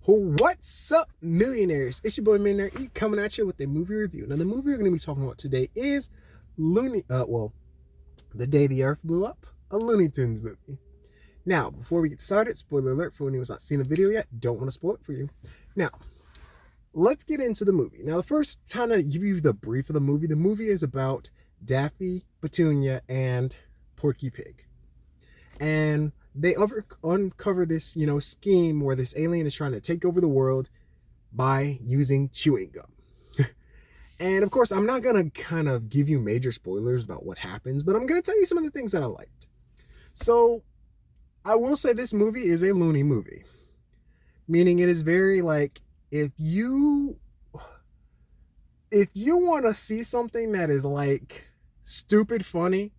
What's up, millionaires? It's your boy Millionaire E coming at you with a movie review. Now, the movie we're going to be talking about today is The Day the Earth Blew Up, a Looney Tunes movie. Now, before we get started, spoiler alert for anyone who's not seen the video yet, don't want to spoil it for you. Now, let's get into the movie. Now, the first time to give you the brief of the movie is about Daffy, Petunia, and Porky Pig. And they uncover this, scheme where this alien is trying to take over the world by using chewing gum. And of course, I'm not going to kind of give you major spoilers about what happens, but I'm going to tell you some of the things that I liked. So, I will say this movie is a loony movie. Meaning it is very like, if you want to see something that is like stupid funny,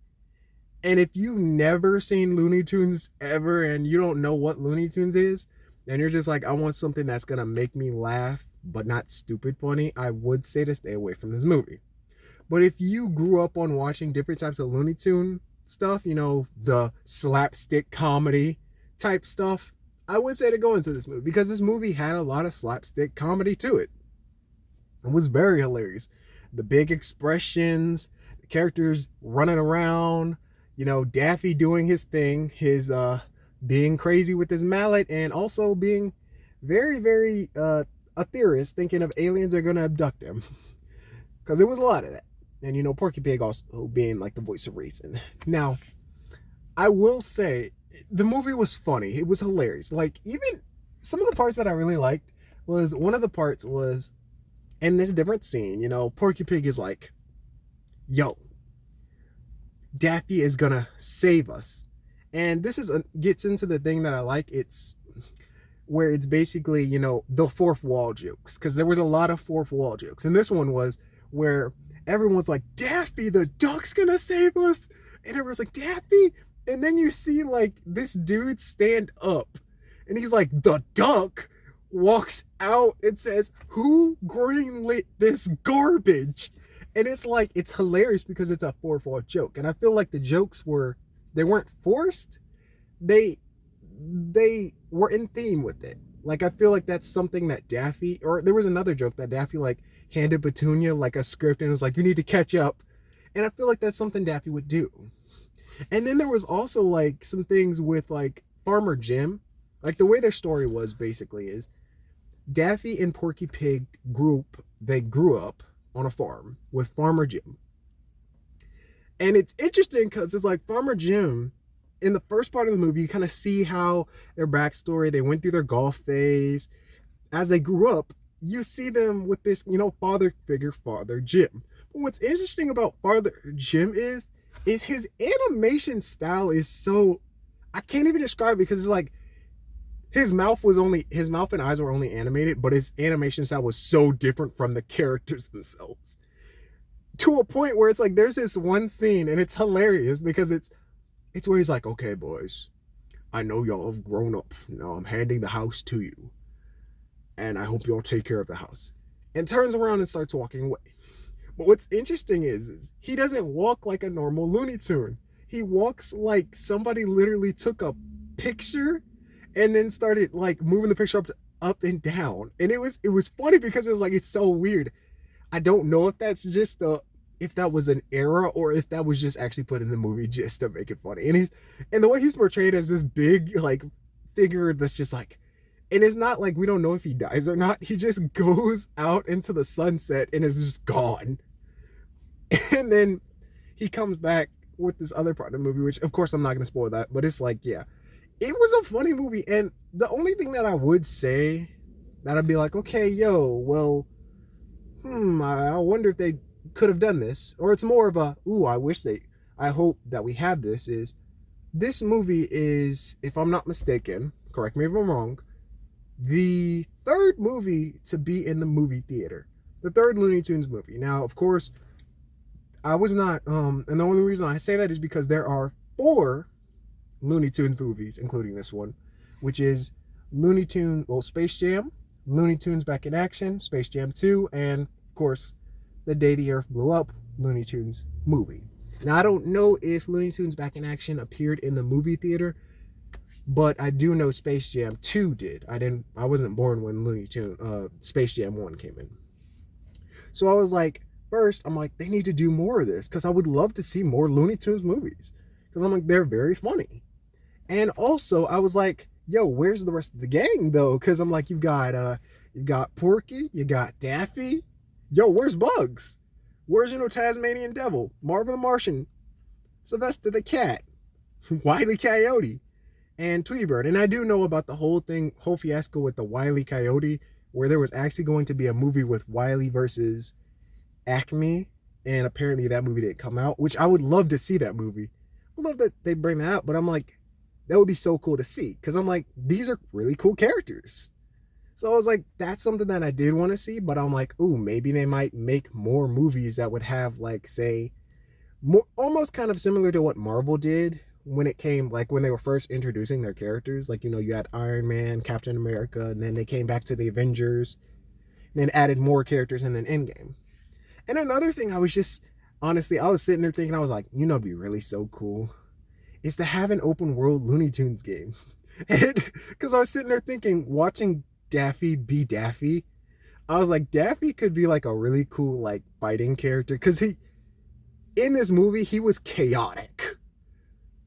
and if you've never seen Looney Tunes ever and you don't know what Looney Tunes is, and you're just like, I want something that's going to make me laugh, but not stupid funny, I would say to stay away from this movie. But if you grew up on watching different types of Looney Tune stuff, the slapstick comedy type stuff, I would say to go into this movie, because this movie had a lot of slapstick comedy to it. It was very hilarious. The big expressions, the characters running around, Daffy doing his thing, his being crazy with his mallet, and also being very, very a theorist, thinking of aliens are going to abduct him. Because there was a lot of that. And, Porky Pig also being like the voice of reason. Now, I will say, the movie was funny. It was hilarious. Like, even some of the parts that I really liked was, one of the parts was, in this different scene, Porky Pig is like, yo, Daffy is gonna save us. And this gets into the thing that I like. It's where it's basically, the fourth wall jokes. Because there was a lot of fourth wall jokes. And this one was where everyone's like, Daffy, the duck's gonna save us. And everyone's like, Daffy? And then you see, like, this dude stand up. And he's like, the duck walks out and says, who greenlit this garbage? And it's like, it's hilarious because it's a fourth wall joke. And I feel like the jokes they weren't forced. They were in theme with it. Like, I feel like that's something that Daffy, or there was another joke that Daffy, like, handed Petunia, like, a script and was like, you need to catch up. And I feel like that's something Daffy would do. And then there was also, like, some things with, like, Farmer Jim. Like, the way their story was, basically, is Daffy and Porky Pig grew up on a farm with Farmer Jim. And it's interesting because it's like Farmer Jim, in the first part of the movie, you kind of see how their backstory, they went through their golf phase. As they grew up, you see them with this, father figure, Father Jim. But what's interesting about Father Jim is his animation style is so, I can't even describe it, because it's like, his mouth and eyes were only animated, but his animation style was so different from the characters themselves. To a point where it's like, there's this one scene, and it's hilarious, because it's where he's like, okay, boys, I know y'all have grown up. Now I'm handing the house to you. And I hope y'all take care of the house. And turns around and starts walking away. But what's interesting is he doesn't walk like a normal Looney Tune. He walks like somebody literally took a picture and then started like moving the picture up and down. And it was funny because it was like, it's so weird. I don't know if that's just if that was an error or if that was just actually put in the movie just to make it funny. And the way he's portrayed as this big like figure that's just like, and it's not like we don't know if he dies or not. He just goes out into the sunset and is just gone. And then he comes back with this other part of the movie, which of course I'm not going to spoil that, but it's like, yeah, it was a funny movie. And the only thing that I would say that I'd be like, okay, yo, well, I wonder if they could have done this, or it's more of a, I hope that we have this movie is, if I'm not mistaken, correct me if I'm wrong, the third movie to be in the movie theater, the third Looney Tunes movie. Now, of course, I was not, and the only reason I say that is because there are 4 Looney Tunes movies, including this one, which is Space Jam, Looney Tunes Back in Action, Space Jam 2, and of course, The Day the Earth Blew Up, Looney Tunes movie. Now, I don't know if Looney Tunes Back in Action appeared in the movie theater. but I do know Space Jam 2 did. I wasn't born when Space Jam 1 came in. So I was like, first, I'm like, they need to do more of this because I would love to see more Looney Tunes movies. Because I'm like, they're very funny. And also, I was like, yo, where's the rest of the gang though? Because I'm like, you've got Porky, you got Daffy. Yo, where's Bugs? Where's Tasmanian Devil, Marvin the Martian, Sylvester the Cat, Wile E. Coyote, and Tweety Bird? And I do know about the whole fiasco with the Wile E. Coyote, where there was actually going to be a movie with Wiley versus Acme, and apparently that movie didn't come out, which I would love to see that movie. I love that they bring that out, but I'm like, that would be so cool to see, because I'm like, these are really cool characters. So I was like, that's something that I did want to see, but I'm like, ooh, maybe they might make more movies that would have, like, say, more, almost kind of similar to what Marvel did when it came, like, when they were first introducing their characters. Like, you had Iron Man, Captain America, and then they came back to the Avengers, and then added more characters, and then Endgame. And another thing I was sitting there thinking, I was like, it'd be really so cool is to have an open world Looney Tunes game. And because I was sitting there thinking, watching Daffy be Daffy, I was like, Daffy could be like a really cool, like, fighting character, because in this movie, he was chaotic.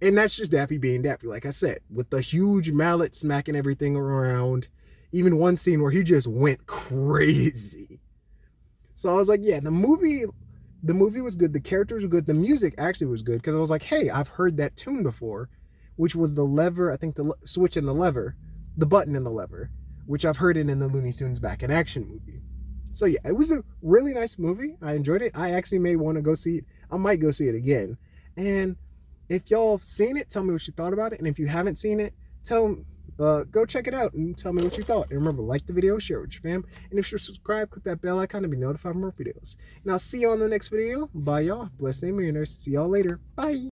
And that's just Daffy being Daffy, like I said, with the huge mallet smacking everything around. Even one scene where he just went crazy. So I was like, yeah, the movie was good. The characters were good. The music actually was good, because I was like, hey, I've heard that tune before, which was the lever, I think the switch and the lever, the button and the lever, which I've heard it in the Looney Tunes Back in Action movie. So yeah, it was a really nice movie. I enjoyed it. I actually may want to go see it. I might go see it again. And if y'all have seen it, tell me what you thought about it. And if you haven't seen it, go check it out and tell me what you thought. And remember, like the video, share it with your fam. And if you're subscribed, click that bell icon to be notified of more videos. And I'll see you on the next video. Bye, y'all. Blessed name millionaires. See y'all later. Bye.